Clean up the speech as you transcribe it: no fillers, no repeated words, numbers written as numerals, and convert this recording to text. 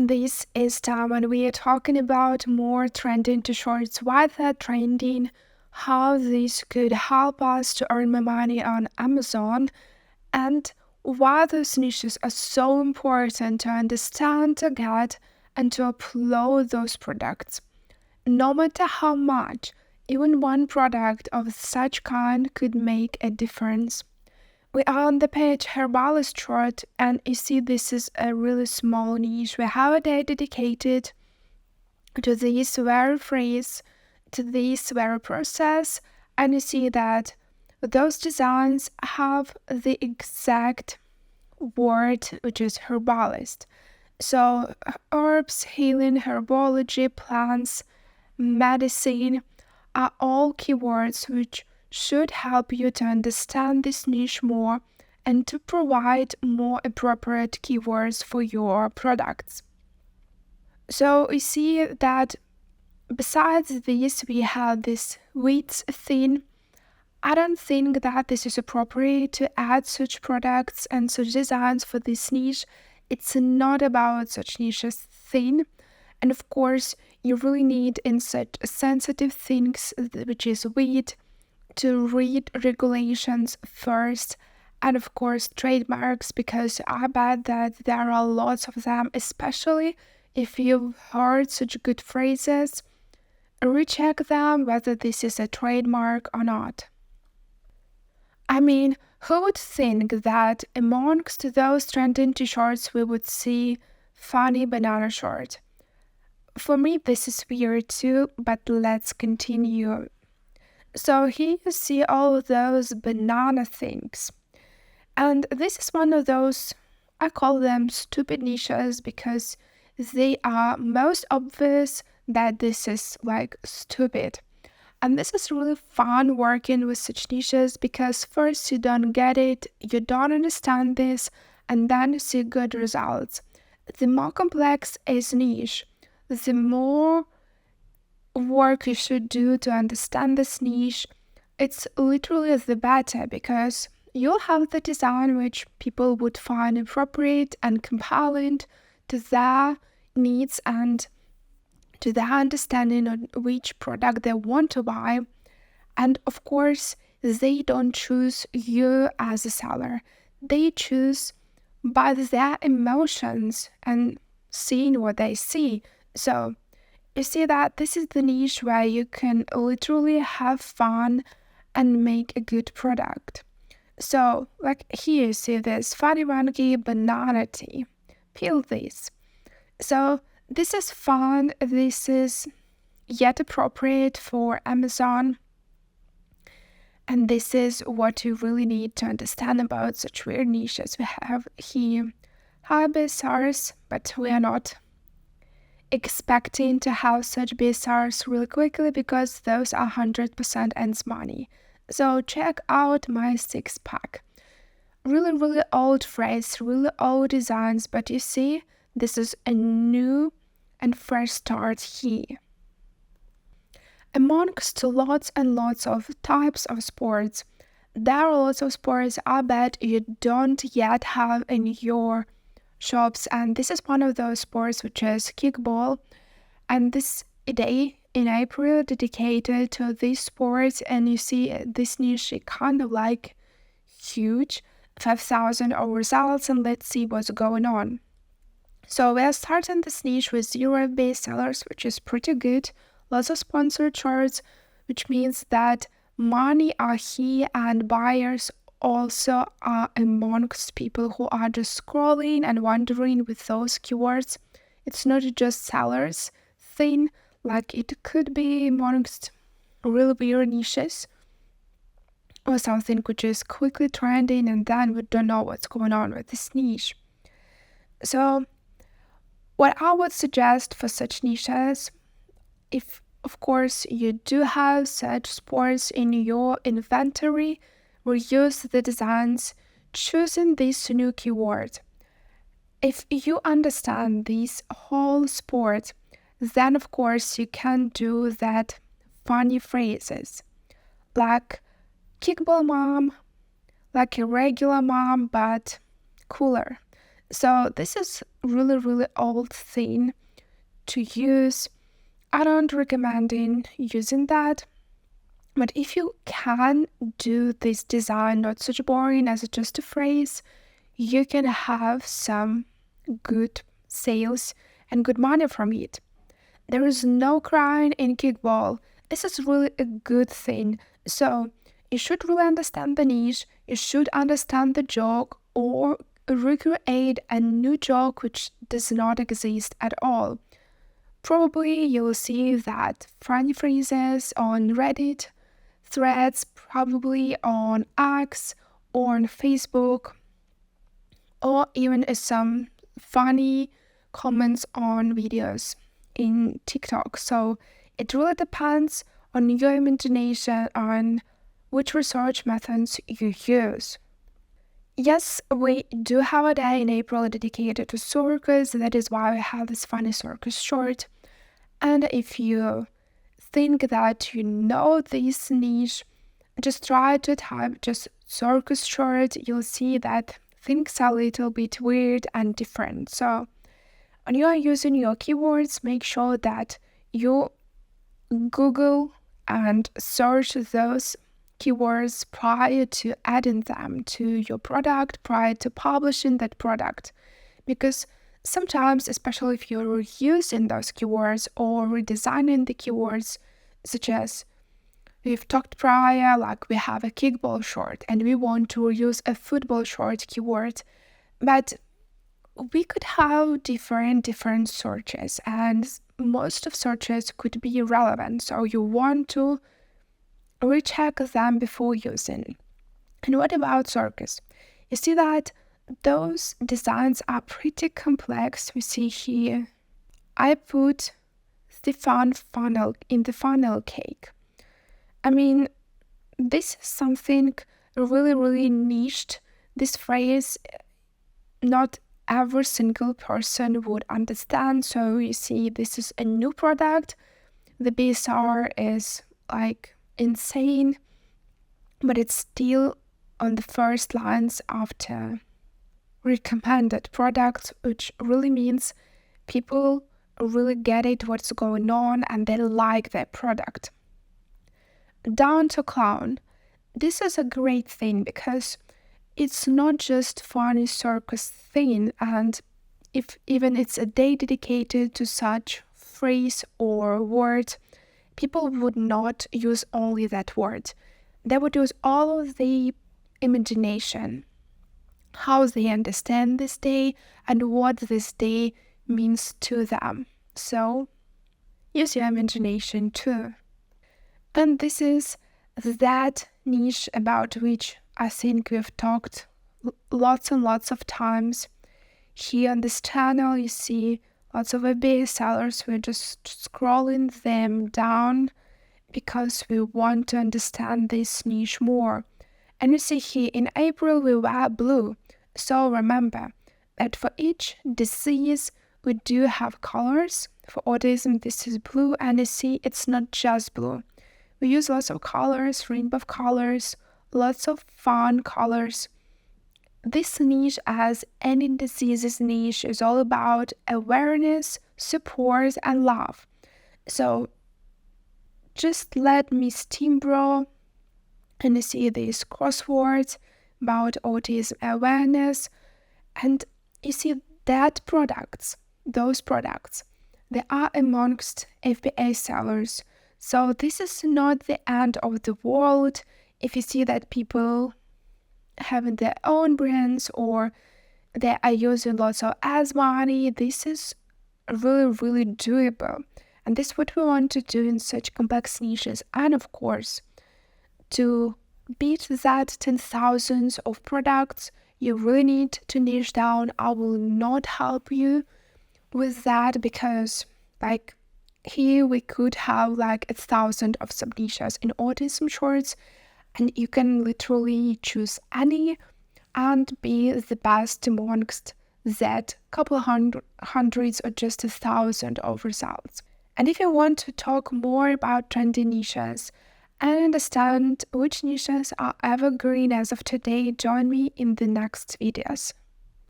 This is time when we are talking about more trending to shorts, why they're trending, how this could help us to earn more money on Amazon, and why those niches are so important to understand, to get, and to upload those products. No matter how much, even one product of such kind could make a difference. We are on the page Herbalist short, and you see this is a really small niche. We have a day dedicated to this very phrase, to this very process, and you see that those designs have the exact word, which is herbalist. So herbs, healing, herbology, plants, medicine are all keywords which should help you to understand this niche more and to provide more appropriate keywords for your products. So we see that besides this, we have this wheat thing. I don't think that this is appropriate to add such products and such designs for this niche. It's not about such niches thing. And of course, you really need in such sensitive things, which is wheat, to read regulations first, and of course trademarks, because I bet that there are lots of them, especially if you've heard such good phrases. Recheck them whether this is a trademark or not. I mean, who would think that amongst those trending t-shirts we would see funny banana short? For me, this is weird too, but let's continue. So here you see all of those banana things. And this is one of those, I call them stupid niches, because they are most obvious that this is like stupid. And this is really fun working with such niches, because first you don't get it, you don't understand this, and then you see good results. The more complex is niche, the more work you should do to understand this niche. It's literally the better, because you'll have the design which people would find appropriate and compelling to their needs and to their understanding on which product they want to buy. And of course, they don't choose you as a seller. They choose by their emotions and seeing what they see. So you see that this is the niche where you can literally have fun and make a good product. So, like here you see this funny wanky banana tea. Peel this. So this is fun. This is yet appropriate for Amazon. And this is what you really need to understand about such weird niches. We have here high BSRs, but we are not expecting to have such BSRs really quickly, because those are 100% ends money. So check out my 6-pack. Really old phrase, really old designs, but you see, this is a new and fresh start here. Amongst lots and lots of types of sports, there are lots of sports I bet you don't yet have in your shops, and this is one of those sports, which is kickball. And this day in April dedicated to this sport, and you see this niche kind of like huge, 5,000 results, and let's see what's going on. So we are starting this niche with 0 base sellers, which is pretty good. Lots of sponsored shorts, which means that money are here and buyers also are amongst people who are just scrolling and wandering with those keywords. It's not just sellers thing, like it could be amongst really weird niches or something which is quickly trending, and then we don't know what's going on with this niche. So what I would suggest for such niches, if of course you do have such sports in your inventory, reuse the designs, choosing this new keyword. If you understand this whole sport, then of course you can do that funny phrases like kickball mom, like a regular mom but cooler. So this is really, really old thing to use. I don't recommend using that. But if you can do this design not such boring as just a phrase, you can have some good sales and good money from it. There is no crying in kickball. This is really a good thing. So you should really understand the niche, you should understand the joke, or recreate a new joke which does not exist at all. Probably you'll see that funny phrases on Reddit, threads probably on X or on Facebook, or even some funny comments on videos in TikTok. So it really depends on your imagination on which research methods you use. Yes, we do have a day in April dedicated to circus. That is why we have this funny circus short. And if you think that you know this niche, just try to type just circus short. You'll see that things are a little bit weird and different. So when you are using your keywords, make sure that you Google and search those keywords prior to adding them to your product, prior to publishing that product. Because sometimes, especially if you're using those keywords or redesigning the keywords, such as we've talked prior, like we have a kickball short and we want to use a football short keyword, but we could have different searches, and most of searches could be relevant. So you want to recheck them before using. And what about circus? You see that those designs are pretty complex. We see here, I put the funnel in the funnel cake. I mean, this is something really, really niched. This phrase, not every single person would understand. So you see, this is a new product. The BSR is like insane, but it's still on the first lines after recommended products, which really means people really get it, what's going on, and they like their product. Down to clown. This is a great thing because it's not just funny circus thing, and if even it's a day dedicated to such phrase or word, people would not use only that word. They would use all of the imagination, how they understand this day and what this day means to them. So use your imagination too. And this is that niche about which I think we've talked lots and lots of times. Here on this channel, you see lots of FBA sellers. We're just scrolling them down because we want to understand this niche more. And you see here in April, we wear blue. So remember that for each disease, we do have colors. For autism, this is blue. And you see, it's not just blue. We use lots of colors, rainbow colors, lots of fun colors. This niche, as any diseases niche, is all about awareness, support, and love. So just let me steamroll and you see these crosswords about autism awareness, and you see that those products, they are amongst FBA sellers. So this is not the end of the world. If you see that people have their own brands or they are using lots of ads money, this is really, really doable. And this is what we want to do in such complex niches. And of course, to beat that 10,000 of products, you really need to niche down. I will not help you with that because here we could have 1,000 of sub niches in autism shorts, and you can literally choose any and be the best amongst that couple hundreds or just 1,000 of results. And if you want to talk more about trendy niches and understand which niches are evergreen as of today, join me in the next videos.